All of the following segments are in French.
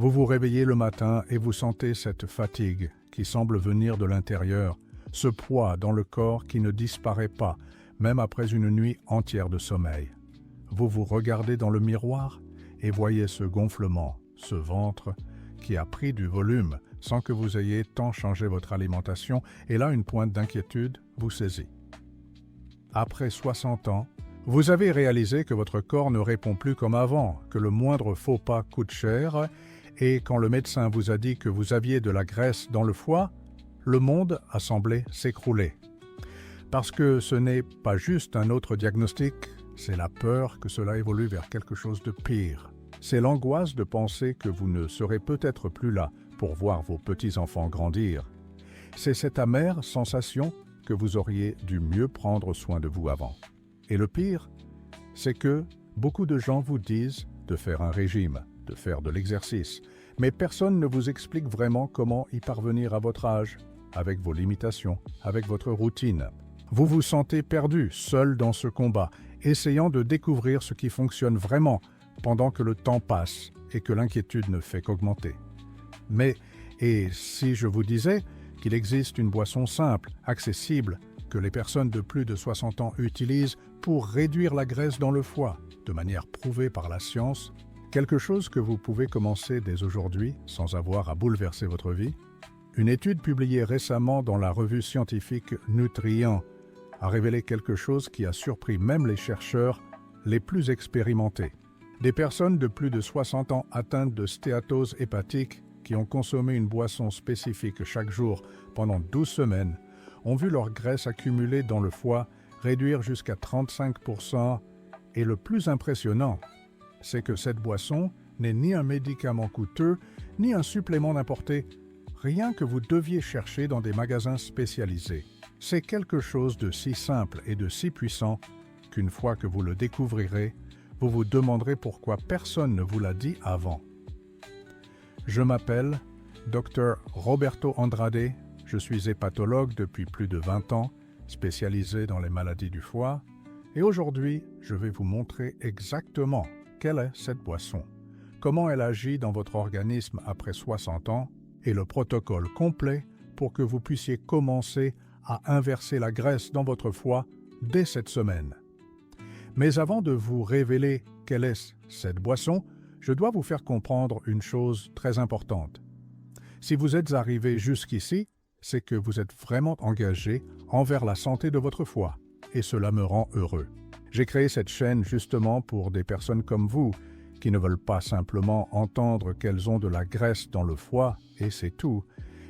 Vous vous réveillez le matin et vous sentez cette fatigue qui semble venir de l'intérieur, ce poids dans le corps qui ne disparaît pas, même après une nuit entière de sommeil. Vous vous regardez dans le miroir et voyez ce gonflement, ce ventre qui a pris du volume sans que vous ayez tant changé votre alimentation, et là une pointe d'inquiétude vous saisit. Après 60 ans, vous avez réalisé que votre corps ne répond plus comme avant, que le moindre faux pas coûte cher, et quand le médecin vous a dit que vous aviez de la graisse dans le foie, le monde a semblé s'écrouler. Parce que ce n'est pas juste un autre diagnostic, c'est la peur que cela évolue vers quelque chose de pire. C'est l'angoisse de penser que vous ne serez peut-être plus là pour voir vos petits-enfants grandir. C'est cette amère sensation que vous auriez dû mieux prendre soin de vous avant. Et le pire, c'est que beaucoup de gens vous disent de faire un régime, de faire de l'exercice, mais personne ne vous explique vraiment comment y parvenir à votre âge, avec vos limitations, avec votre routine. Vous vous sentez perdu, seul dans ce combat, essayant de découvrir ce qui fonctionne vraiment pendant que le temps passe et que l'inquiétude ne fait qu'augmenter. Mais, et si je vous disais qu'il existe une boisson simple, accessible, que les personnes de plus de 60 ans utilisent pour réduire la graisse dans le foie, de manière prouvée par la science, quelque chose que vous pouvez commencer dès aujourd'hui sans avoir à bouleverser votre vie? Une étude publiée récemment dans la revue scientifique Nutrient a révélé quelque chose qui a surpris même les chercheurs les plus expérimentés. Des personnes de plus de 60 ans atteintes de stéatose hépatique qui ont consommé une boisson spécifique chaque jour pendant 12 semaines ont vu leur graisse accumulée dans le foie réduire jusqu'à 35%, et le plus impressionnant, c'est que cette boisson n'est ni un médicament coûteux, ni un supplément d'importé, rien que vous deviez chercher dans des magasins spécialisés. C'est quelque chose de si simple et de si puissant qu'une fois que vous le découvrirez, vous vous demanderez pourquoi personne ne vous l'a dit avant. Je m'appelle Dr Roberto Andrade, je suis hépatologue depuis plus de 20 ans, spécialisé dans les maladies du foie, et aujourd'hui, je vais vous montrer exactement quelle est cette boisson, comment elle agit dans votre organisme après 60 ans, et le protocole complet pour que vous puissiez commencer à inverser la graisse dans votre foie dès cette semaine. Mais avant de vous révéler quelle est cette boisson, je dois vous faire comprendre une chose très importante. Si vous êtes arrivé jusqu'ici, c'est que vous êtes vraiment engagé envers la santé de votre foie, et cela me rend heureux. J'ai créé cette chaîne justement pour des personnes comme vous, qui ne veulent pas simplement entendre qu'elles ont de la graisse dans le foie, et c'est tout,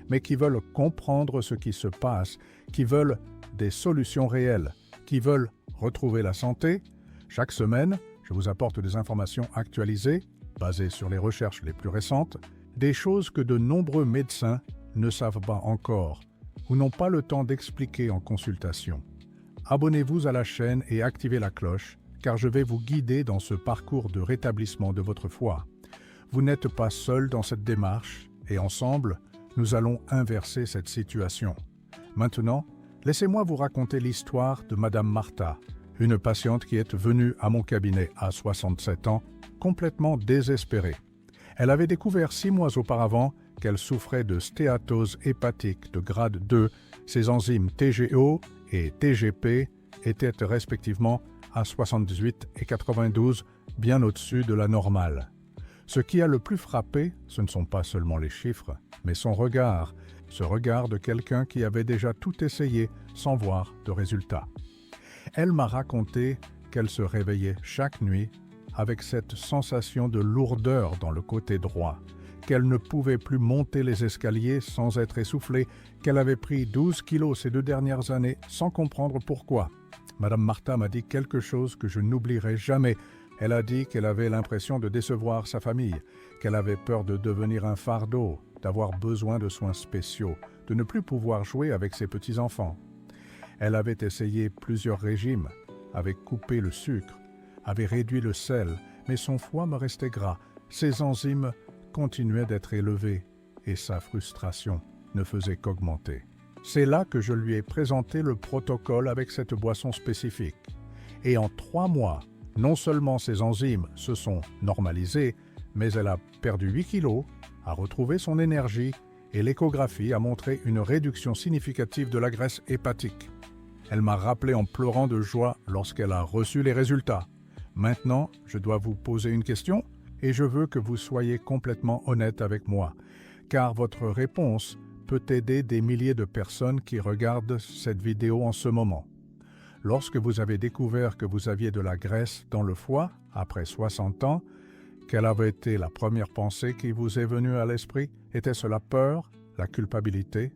mais qui veulent comprendre ce qui se passe, qui veulent des solutions réelles, qui veulent retrouver la santé. Chaque semaine, je vous apporte des informations actualisées, basées sur les recherches les plus récentes, des choses que de nombreux médecins ne savent pas encore ou n'ont pas le temps d'expliquer en consultation. Abonnez-vous à la chaîne et activez la cloche, car je vais vous guider dans ce parcours de rétablissement de votre foie. Vous n'êtes pas seul dans cette démarche, et ensemble, nous allons inverser cette situation. Maintenant, laissez-moi vous raconter l'histoire de Madame Martha, une patiente qui est venue à mon cabinet à 67 ans, complètement désespérée. Elle avait découvert 6 mois auparavant qu'elle souffrait de stéatose hépatique de grade 2. Ses enzymes TGO et TGP étaient respectivement à 78 et 92, bien au-dessus de la normale. Ce qui a le plus frappé, ce ne sont pas seulement les chiffres, mais son regard, ce regard de quelqu'un qui avait déjà tout essayé sans voir de résultat. Elle m'a raconté qu'elle se réveillait chaque nuit avec cette sensation de lourdeur dans le côté droit, qu'elle ne pouvait plus monter les escaliers sans être essoufflée, qu'elle avait pris 12 kilos ces 2 dernières années sans comprendre pourquoi. Madame Martha m'a dit quelque chose que je n'oublierai jamais. Elle a dit qu'elle avait l'impression de décevoir sa famille, qu'elle avait peur de devenir un fardeau, d'avoir besoin de soins spéciaux, de ne plus pouvoir jouer avec ses petits-enfants. Elle avait essayé plusieurs régimes, avait coupé le sucre, avait réduit le sel, mais son foie me restait gras. Ses enzymes continuaient d'être élevées et sa frustration ne faisait qu'augmenter. C'est là que je lui ai présenté le protocole avec cette boisson spécifique. Et en 3 mois, non seulement ses enzymes se sont normalisées, mais elle a perdu 8 kilos a retrouvé son énergie et l'échographie a montré une réduction significative de la graisse hépatique. Elle m'a rappelé en pleurant de joie lorsqu'elle a reçu les résultats. Maintenant, je dois vous poser une question et je veux que vous soyez complètement honnête avec moi, car votre réponse peut aider des milliers de personnes qui regardent cette vidéo en ce moment. Lorsque vous avez découvert que vous aviez de la graisse dans le foie, après 60 ans, quelle avait été la première pensée qui vous est venue à l'esprit? Était-ce la peur, la culpabilité,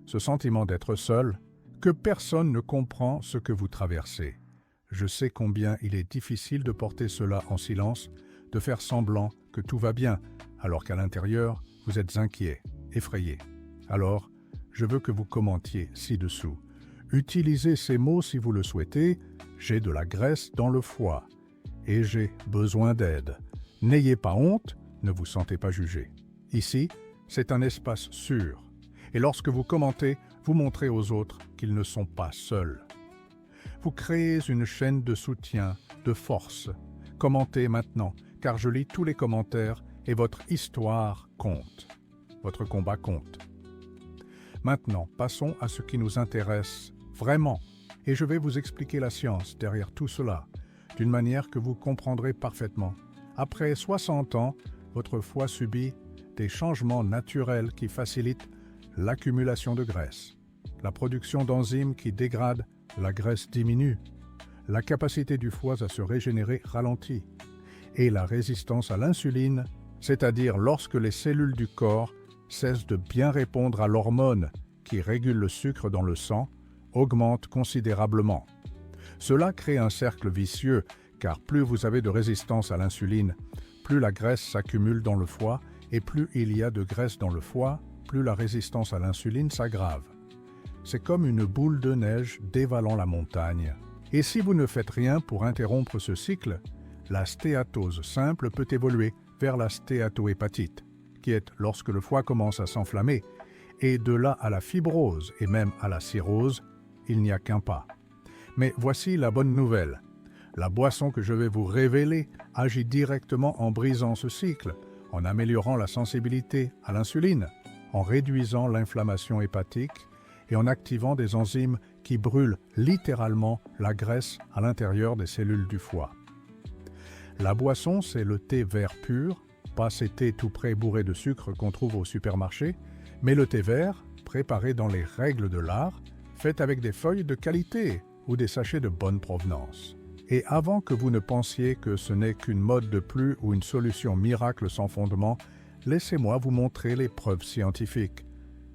ce sentiment d'être seul, que personne ne comprend ce que vous traversez? Je sais combien il est difficile de porter cela en silence, de faire semblant que tout va bien, alors qu'à l'intérieur, vous êtes inquiet, effrayé. Alors, je veux que vous commentiez ci-dessous. Utilisez ces mots si vous le souhaitez. J'ai de la graisse dans le foie et j'ai besoin d'aide. N'ayez pas honte, ne vous sentez pas jugé. Ici, c'est un espace sûr. Et lorsque vous commentez, vous montrez aux autres qu'ils ne sont pas seuls. Vous créez une chaîne de soutien, de force. Commentez maintenant, car je lis tous les commentaires et votre histoire compte. Votre combat compte. Maintenant, passons à ce qui nous intéresse vraiment. Et je vais vous expliquer la science derrière tout cela, d'une manière que vous comprendrez parfaitement. Après 60 ans, votre foie subit des changements naturels qui facilitent l'accumulation de graisse. La production d'enzymes qui dégradent la graisse diminue. La capacité du foie à se régénérer ralentit. Et la résistance à l'insuline, c'est-à-dire lorsque les cellules du corps cessent de bien répondre à l'hormone qui régule le sucre dans le sang, augmente considérablement. Cela crée un cercle vicieux, car plus vous avez de résistance à l'insuline, plus la graisse s'accumule dans le foie, et plus il y a de graisse dans le foie, plus la résistance à l'insuline s'aggrave. C'est comme une boule de neige dévalant la montagne. Et si vous ne faites rien pour interrompre ce cycle, la stéatose simple peut évoluer vers la stéatohépatite, qui est lorsque le foie commence à s'enflammer, et de là à la fibrose et même à la cirrhose, il n'y a qu'un pas. Mais voici la bonne nouvelle. La boisson que je vais vous révéler agit directement en brisant ce cycle, en améliorant la sensibilité à l'insuline, en réduisant l'inflammation hépatique et en activant des enzymes qui brûlent littéralement la graisse à l'intérieur des cellules du foie. La boisson, c'est le thé vert pur, pas ces thés tout prêts bourrés de sucre qu'on trouve au supermarché, mais le thé vert, préparé dans les règles de l'art, fait avec des feuilles de qualité ou des sachets de bonne provenance. Et avant que vous ne pensiez que ce n'est qu'une mode de plus ou une solution miracle sans fondement, laissez-moi vous montrer les preuves scientifiques.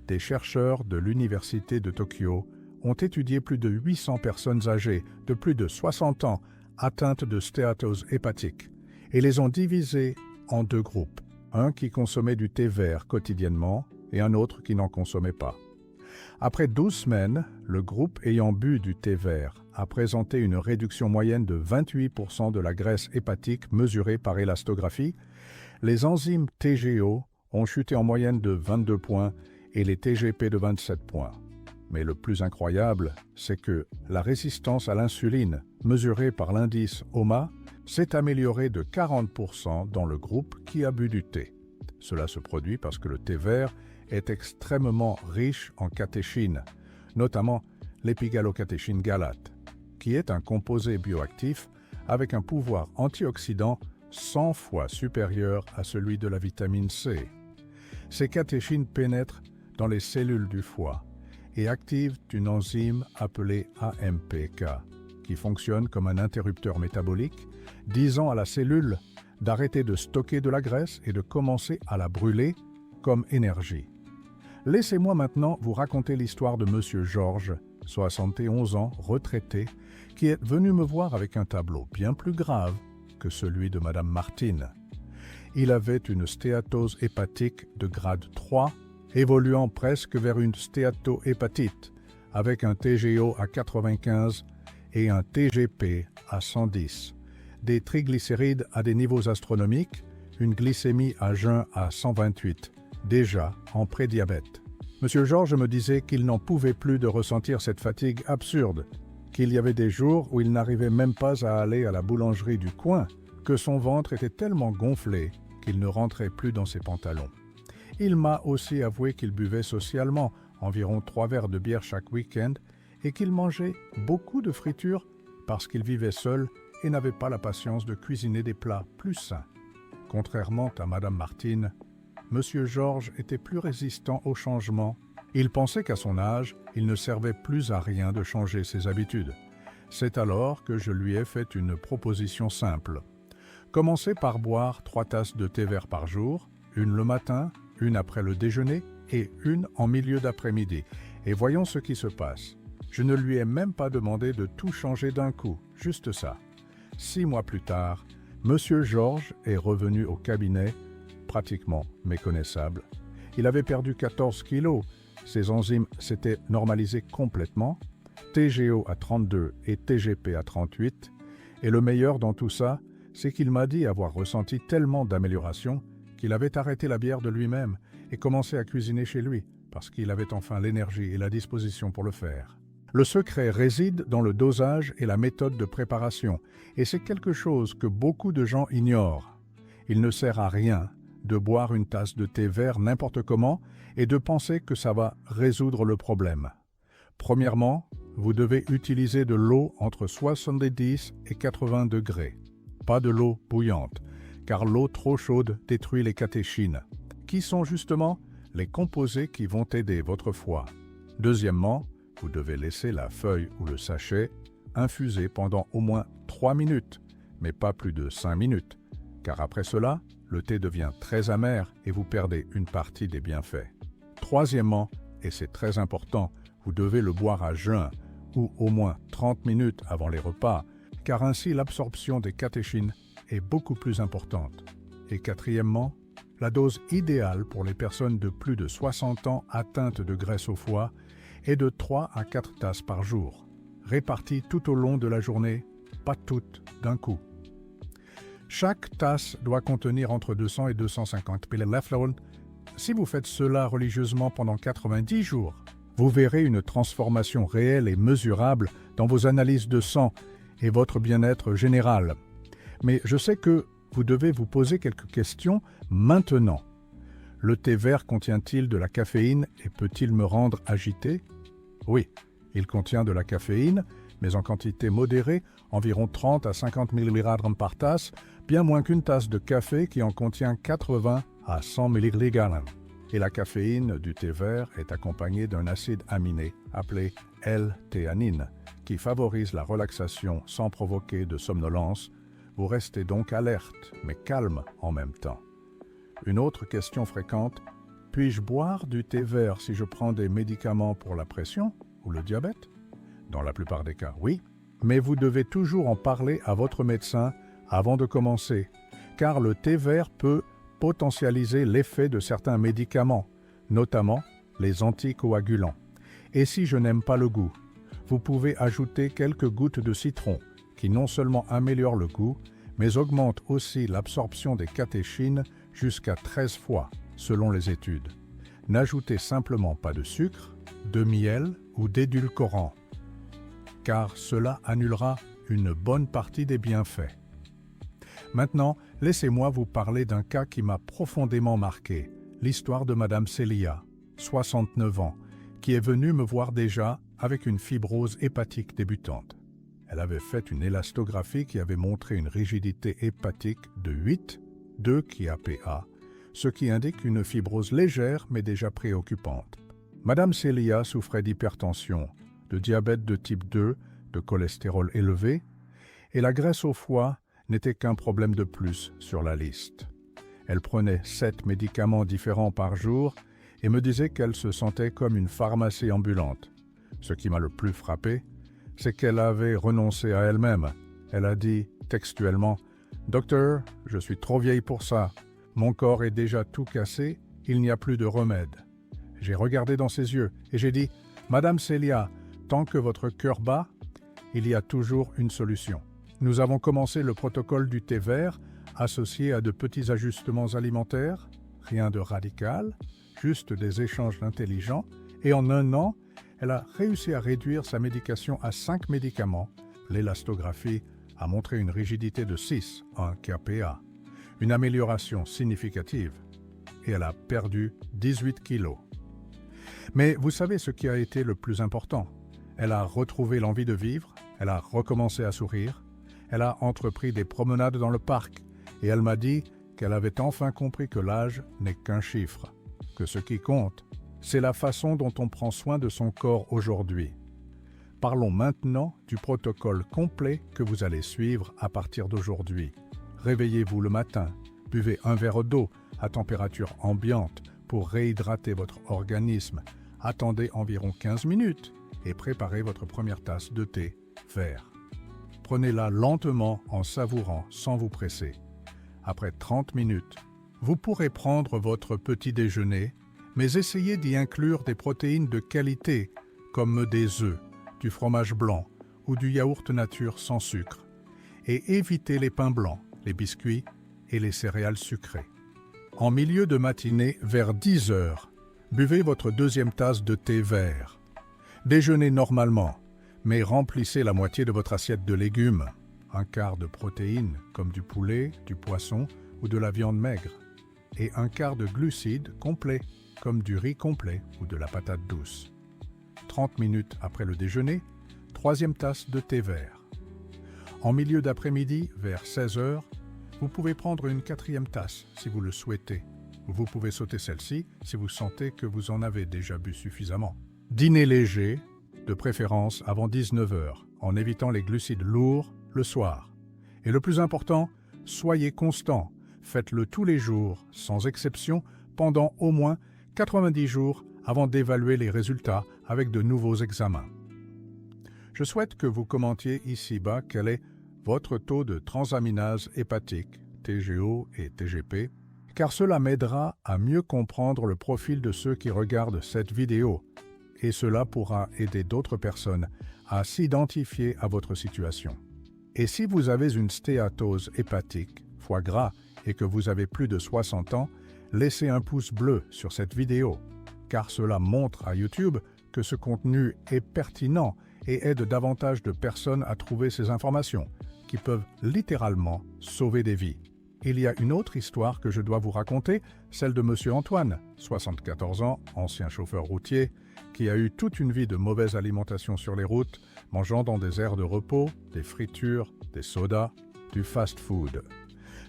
Des chercheurs de l'Université de Tokyo ont étudié plus de 800 personnes âgées de plus de 60 ans atteintes de stéatose hépatique et les ont divisées en deux groupes, un qui consommait du thé vert quotidiennement et un autre qui n'en consommait pas. Après 12 semaines, le groupe ayant bu du thé vert a présenté une réduction moyenne de 28% de la graisse hépatique mesurée par élastographie. Les enzymes TGO ont chuté en moyenne de 22 points et les TGP de 27 points. Mais le plus incroyable, c'est que la résistance à l'insuline, mesurée par l'indice OMA, s'est améliorée de 40% dans le groupe qui a bu du thé. Cela se produit parce que le thé vert est extrêmement riche en catéchine, notamment l'épigalocatéchine galate, qui est un composé bioactif avec un pouvoir antioxydant 100 fois supérieur à celui de la vitamine C. Ces catéchines pénètrent dans les cellules du foie et activent une enzyme appelée AMPK, qui fonctionne comme un interrupteur métabolique, disant à la cellule d'arrêter de stocker de la graisse et de commencer à la brûler comme énergie. Laissez-moi maintenant vous raconter l'histoire de Monsieur Georges, 71 ans, retraité, qui est venu me voir avec un tableau bien plus grave que celui de Madame Martine. Il avait une stéatose hépatique de grade 3, évoluant presque vers une stéatohépatite, avec un TGO à 95 et un TGP à 110, des triglycérides à des niveaux astronomiques, une glycémie à jeun à 128, déjà en prédiabète. Monsieur Georges me disait qu'il n'en pouvait plus de ressentir cette fatigue absurde, qu'il y avait des jours où il n'arrivait même pas à aller à la boulangerie du coin, que son ventre était tellement gonflé qu'il ne rentrait plus dans ses pantalons. Il m'a aussi avoué qu'il buvait socialement, environ 3 verres de bière chaque week-end, et qu'il mangeait beaucoup de fritures parce qu'il vivait seul et n'avait pas la patience de cuisiner des plats plus sains. Contrairement à Madame Martine, Monsieur Georges était plus résistant au changement. Il pensait qu'à son âge, il ne servait plus à rien de changer ses habitudes. C'est alors que je lui ai fait une proposition simple. Commencez par boire 3 tasses de thé vert par jour, une le matin, une après le déjeuner et une en milieu d'après-midi, et voyons ce qui se passe. Je ne lui ai même pas demandé de tout changer d'un coup, juste ça. 6 mois plus tard, Monsieur Georges est revenu au cabinet, pratiquement méconnaissable. Il avait perdu 14 kilos, ses enzymes s'étaient normalisées complètement, TGO à 32 et TGP à 38, et le meilleur dans tout ça, c'est qu'il m'a dit avoir ressenti tellement d'amélioration qu'il avait arrêté la bière de lui-même et commencé à cuisiner chez lui, parce qu'il avait enfin l'énergie et la disposition pour le faire. Le secret réside dans le dosage et la méthode de préparation, et c'est quelque chose que beaucoup de gens ignorent. Il ne sert à rien de boire une tasse de thé vert n'importe comment et de penser que ça va résoudre le problème. Premièrement, vous devez utiliser de l'eau entre 70 et 80 degrés. Pas de l'eau bouillante, car l'eau trop chaude détruit les catéchines, qui sont justement les composés qui vont aider votre foie. Deuxièmement, vous devez laisser la feuille ou le sachet infuser pendant au moins 3 minutes, mais pas plus de 5 minutes, car après cela, le thé devient très amer et vous perdez une partie des bienfaits. Troisièmement, et c'est très important, vous devez le boire à jeun ou au moins 30 minutes avant les repas, car ainsi l'absorption des catéchines est beaucoup plus importante. Et quatrièmement, la dose idéale pour les personnes de plus de 60 ans atteintes de graisse au foie est de 3 à 4 tasses par jour, réparties tout au long de la journée, pas toutes d'un coup. Chaque tasse doit contenir entre 200 et 250 ml. Si vous faites cela religieusement pendant 90 jours, vous verrez une transformation réelle et mesurable dans vos analyses de sang et votre bien-être général. Mais je sais que vous devez vous poser quelques questions maintenant. Le thé vert contient-il de la caféine et peut-il me rendre agité? Oui, il contient de la caféine, mais en quantité modérée, environ 30 à 50 mg par tasse, bien moins qu'une tasse de café qui en contient 80 à 100 mg. Et la caféine du thé vert est accompagnée d'un acide aminé appelé L-théanine, qui favorise la relaxation sans provoquer de somnolence. Vous restez donc alerte, mais calme en même temps. Une autre question fréquente, puis-je boire du thé vert si je prends des médicaments pour la pression ou le diabète? Dans la plupart des cas, oui, mais vous devez toujours en parler à votre médecin avant de commencer, car le thé vert peut potentialiser l'effet de certains médicaments, notamment les anticoagulants. Et si je n'aime pas le goût, vous pouvez ajouter quelques gouttes de citron, qui non seulement améliorent le goût, mais augmentent aussi l'absorption des catéchines jusqu'à 13 fois, selon les études. N'ajoutez simplement pas de sucre, de miel ou d'édulcorant, car cela annulera une bonne partie des bienfaits. Maintenant, laissez-moi vous parler d'un cas qui m'a profondément marqué, l'histoire de Madame Célia, 69 ans, qui est venue me voir déjà avec une fibrose hépatique débutante. Elle avait fait une élastographie qui avait montré une rigidité hépatique de 8, 2 kPa, ce qui indique une fibrose légère mais déjà préoccupante. Madame Célia souffrait d'hypertension, de diabète de type 2, de cholestérol élevé, et la graisse au foie n'était qu'un problème de plus sur la liste. Elle prenait 7 médicaments différents par jour et me disait qu'elle se sentait comme une pharmacie ambulante. Ce qui m'a le plus frappé, c'est qu'elle avait renoncé à elle-même. Elle a dit textuellement « Docteur, je suis trop vieille pour ça. Mon corps est déjà tout cassé, il n'y a plus de remède. » J'ai regardé dans ses yeux et j'ai dit « Madame Célia, tant que votre cœur bat, il y a toujours une solution. » Nous avons commencé le protocole du thé vert associé à de petits ajustements alimentaires, rien de radical, juste des échanges intelligents, et en 1 an, elle a réussi à réduire sa médication à 5 médicaments. L'élastographie a montré une rigidité de 6, 1 kPa, une amélioration significative. et elle a perdu 18 kilos. Mais vous savez ce qui a été le plus important? Elle a retrouvé l'envie de vivre, elle a recommencé à sourire, elle a entrepris des promenades dans le parc et elle m'a dit qu'elle avait enfin compris que l'âge n'est qu'un chiffre, que ce qui compte, c'est la façon dont on prend soin de son corps aujourd'hui. Parlons maintenant du protocole complet que vous allez suivre à partir d'aujourd'hui. Réveillez-vous le matin, buvez un verre d'eau à température ambiante pour réhydrater votre organisme. Attendez environ 15 minutes et préparez votre première tasse de thé vert. Prenez-la lentement en savourant sans vous presser. Après 30 minutes, vous pourrez prendre votre petit déjeuner, mais essayez d'y inclure des protéines de qualité comme des œufs, du fromage blanc ou du yaourt nature sans sucre. Et évitez les pains blancs, les biscuits et les céréales sucrées. En milieu de matinée, vers 10 heures, buvez votre deuxième tasse de thé vert. Déjeunez normalement, mais remplissez la moitié de votre assiette de légumes, un quart de protéines comme du poulet, du poisson ou de la viande maigre, et un quart de glucides complets comme du riz complet ou de la patate douce. 30 minutes après le déjeuner, troisième tasse de thé vert. En milieu d'après-midi, vers 16 heures, vous pouvez prendre une quatrième tasse si vous le souhaitez. Vous pouvez sauter celle-ci si vous sentez que vous en avez déjà bu suffisamment. Dîner léger, de préférence avant 19 heures, en évitant les glucides lourds le soir. Et le plus important, soyez constant. Faites-le tous les jours, sans exception, pendant au moins 90 jours avant d'évaluer les résultats avec de nouveaux examens. Je souhaite que vous commentiez ici-bas quel est votre taux de transaminase hépatique, TGO et TGP, car cela m'aidera à mieux comprendre le profil de ceux qui regardent cette vidéo, et cela pourra aider d'autres personnes à s'identifier à votre situation. Et si vous avez une stéatose hépatique, foie gras, et que vous avez plus de 60 ans, laissez un pouce bleu sur cette vidéo, car cela montre à YouTube que ce contenu est pertinent et aide davantage de personnes à trouver ces informations, qui peuvent littéralement sauver des vies. Il y a une autre histoire que je dois vous raconter, celle de Monsieur Antoine, 74 ans, ancien chauffeur routier, qui a eu toute une vie de mauvaise alimentation sur les routes, mangeant dans des aires de repos, des fritures, des sodas, du fast-food.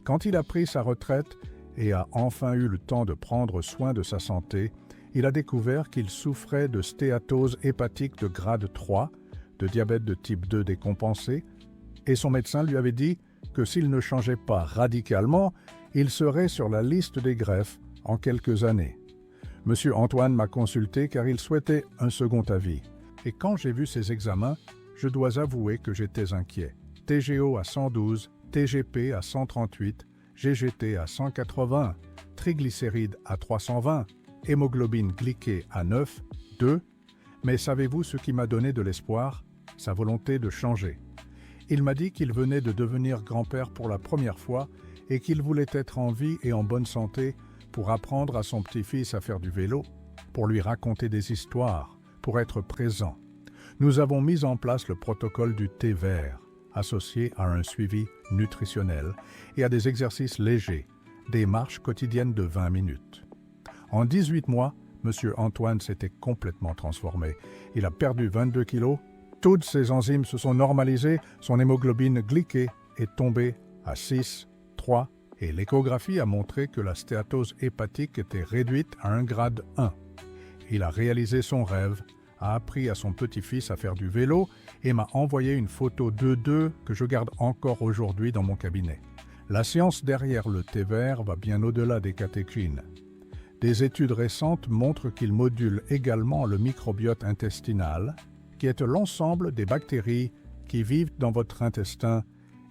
Quand il a pris sa retraite et a enfin eu le temps de prendre soin de sa santé, il a découvert qu'il souffrait de stéatose hépatique de grade 3, de diabète de type 2 décompensé, et son médecin lui avait dit que s'il ne changeait pas radicalement, il serait sur la liste des greffes en quelques années. Monsieur Antoine m'a consulté car il souhaitait un second avis. Et quand j'ai vu ses examens, je dois avouer que j'étais inquiet. TGO à 112, TGP à 138, GGT à 180, triglycérides à 320, hémoglobine glyquée à 9, 2. Mais savez-vous ce qui m'a donné de l'espoir? Sa volonté de changer. Il m'a dit qu'il venait de devenir grand-père pour la première fois et qu'il voulait être en vie et en bonne santé pour apprendre à son petit-fils à faire du vélo, pour lui raconter des histoires, pour être présent. Nous avons mis en place le protocole du thé vert, associé à un suivi nutritionnel et à des exercices légers, des marches quotidiennes de 20 minutes. En 18 mois, M. Antoine s'était complètement transformé. Il a perdu 22 kilos, toutes ses enzymes se sont normalisées, son hémoglobine glyquée est tombée à 6, 3, et l'échographie a montré que la stéatose hépatique était réduite à un grade 1. Il a réalisé son rêve, a appris à son petit-fils à faire du vélo et m'a envoyé une photo d'eux que je garde encore aujourd'hui dans mon cabinet. La science derrière le thé vert va bien au-delà des catéchines. Des études récentes montrent qu'il module également le microbiote intestinal, qui est l'ensemble des bactéries qui vivent dans votre intestin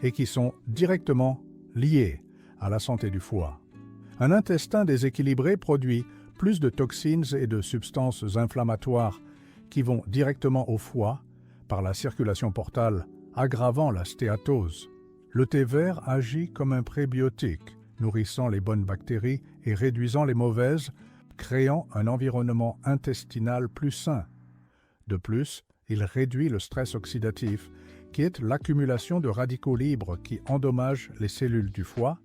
et qui sont directement liées à la santé du foie. Un intestin déséquilibré produit plus de toxines et de substances inflammatoires qui vont directement au foie par la circulation portale, aggravant la stéatose. Le thé vert agit comme un prébiotique, nourrissant les bonnes bactéries et réduisant les mauvaises, créant un environnement intestinal plus sain. De plus, il réduit le stress oxydatif, qui est l'accumulation de radicaux libres qui endommagent les cellules du foie,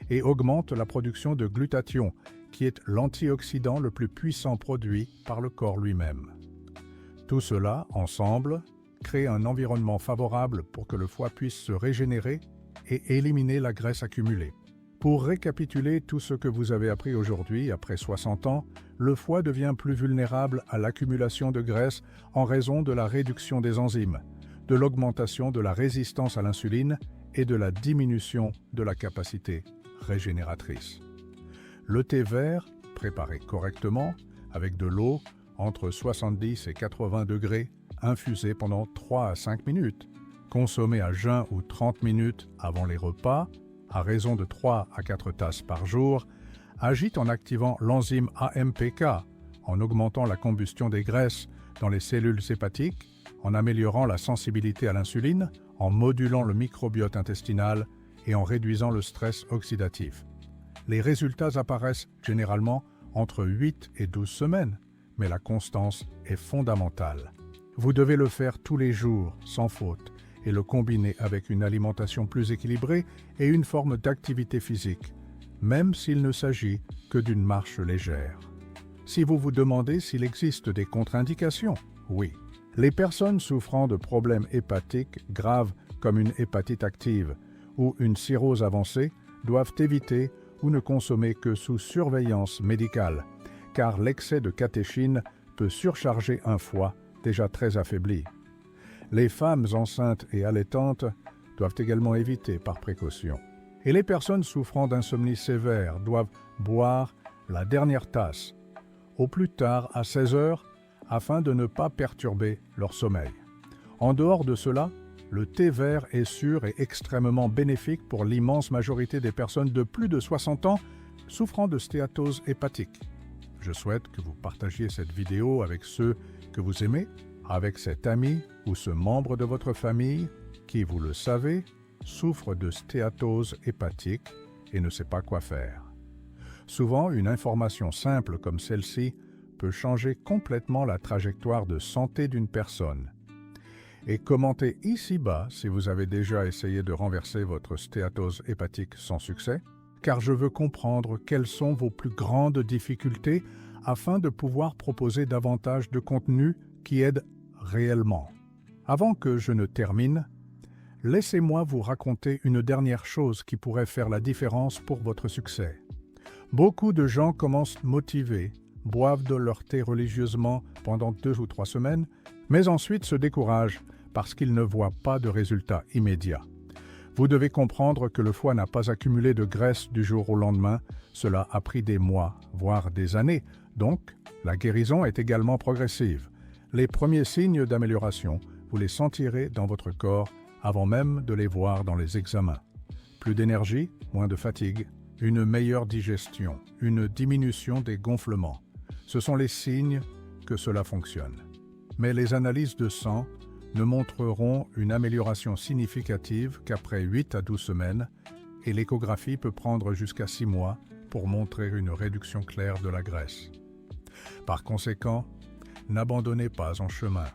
et augmente la production de glutathion, qui est l'antioxydant le plus puissant produit par le corps lui-même. Tout cela, ensemble, crée un environnement favorable pour que le foie puisse se régénérer et éliminer la graisse accumulée. Pour récapituler tout ce que vous avez appris aujourd'hui, après 60 ans, le foie devient plus vulnérable à l'accumulation de graisse en raison de la réduction des enzymes, de l'augmentation de la résistance à l'insuline et de la diminution de la capacité régénératrice. Le thé vert, préparé correctement, avec de l'eau entre 70 et 80 degrés, infusé pendant 3 à 5 minutes, consommé à jeun ou 30 minutes avant les repas, à raison de 3 à 4 tasses par jour, agit en activant l'enzyme AMPK, en augmentant la combustion des graisses dans les cellules hépatiques, en améliorant la sensibilité à l'insuline, en modulant le microbiote intestinal et en réduisant le stress oxydatif. Les résultats apparaissent généralement entre 8 et 12 semaines, mais la constance est fondamentale. Vous devez le faire tous les jours, sans faute, et le combiner avec une alimentation plus équilibrée et une forme d'activité physique, même s'il ne s'agit que d'une marche légère. Si vous vous demandez s'il existe des contre-indications, oui. Les personnes souffrant de problèmes hépatiques graves comme une hépatite active ou une cirrhose avancée doivent éviter ou ne consommer que sous surveillance médicale, car l'excès de catéchine peut surcharger un foie déjà très affaibli. Les femmes enceintes et allaitantes doivent également éviter par précaution. Et les personnes souffrant d'insomnie sévère doivent boire la dernière tasse, au plus tard à 16 heures, afin de ne pas perturber leur sommeil. En dehors de cela, le thé vert est sûr et extrêmement bénéfique pour l'immense majorité des personnes de plus de 60 ans souffrant de stéatose hépatique. Je souhaite que vous partagiez cette vidéo avec ceux que vous aimez, avec cet ami ou ce membre de votre famille qui, vous le savez, souffre de stéatose hépatique et ne sait pas quoi faire. Souvent, une information simple comme celle-ci peut changer complètement la trajectoire de santé d'une personne. Et commentez ici-bas si vous avez déjà essayé de renverser votre stéatose hépatique sans succès, car je veux comprendre quelles sont vos plus grandes difficultés afin de pouvoir proposer davantage de contenu qui aide réellement. Avant que je ne termine, laissez-moi vous raconter une dernière chose qui pourrait faire la différence pour votre succès. Beaucoup de gens commencent motivés, boivent de leur thé religieusement pendant 2 ou 3 semaines, mais ensuite se découragent parce qu'ils ne voient pas de résultats immédiats. Vous devez comprendre que le foie n'a pas accumulé de graisse du jour au lendemain, cela a pris des mois, voire des années, donc la guérison est également progressive. Les premiers signes d'amélioration, vous les sentirez dans votre corps avant même de les voir dans les examens. Plus d'énergie, moins de fatigue, une meilleure digestion, une diminution des gonflements. Ce sont les signes que cela fonctionne. Mais les analyses de sang ne montreront une amélioration significative qu'après 8 à 12 semaines et l'échographie peut prendre jusqu'à 6 mois pour montrer une réduction claire de la graisse. Par conséquent, n'abandonnez pas en chemin.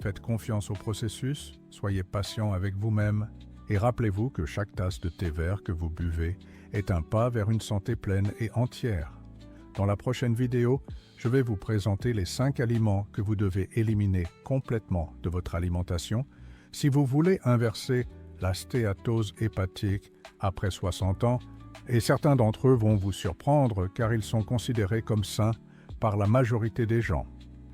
Faites confiance au processus, soyez patient avec vous-même et rappelez-vous que chaque tasse de thé vert que vous buvez est un pas vers une santé pleine et entière. Dans la prochaine vidéo, je vais vous présenter les 5 aliments que vous devez éliminer complètement de votre alimentation si vous voulez inverser la stéatose hépatique après 60 ans, et certains d'entre eux vont vous surprendre car ils sont considérés comme sains par la majorité des gens.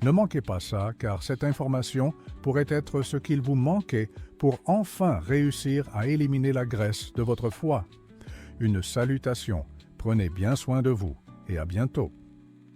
Ne manquez pas ça, car cette information pourrait être ce qu'il vous manquait pour enfin réussir à éliminer la graisse de votre foie. Une salutation, prenez bien soin de vous et à bientôt.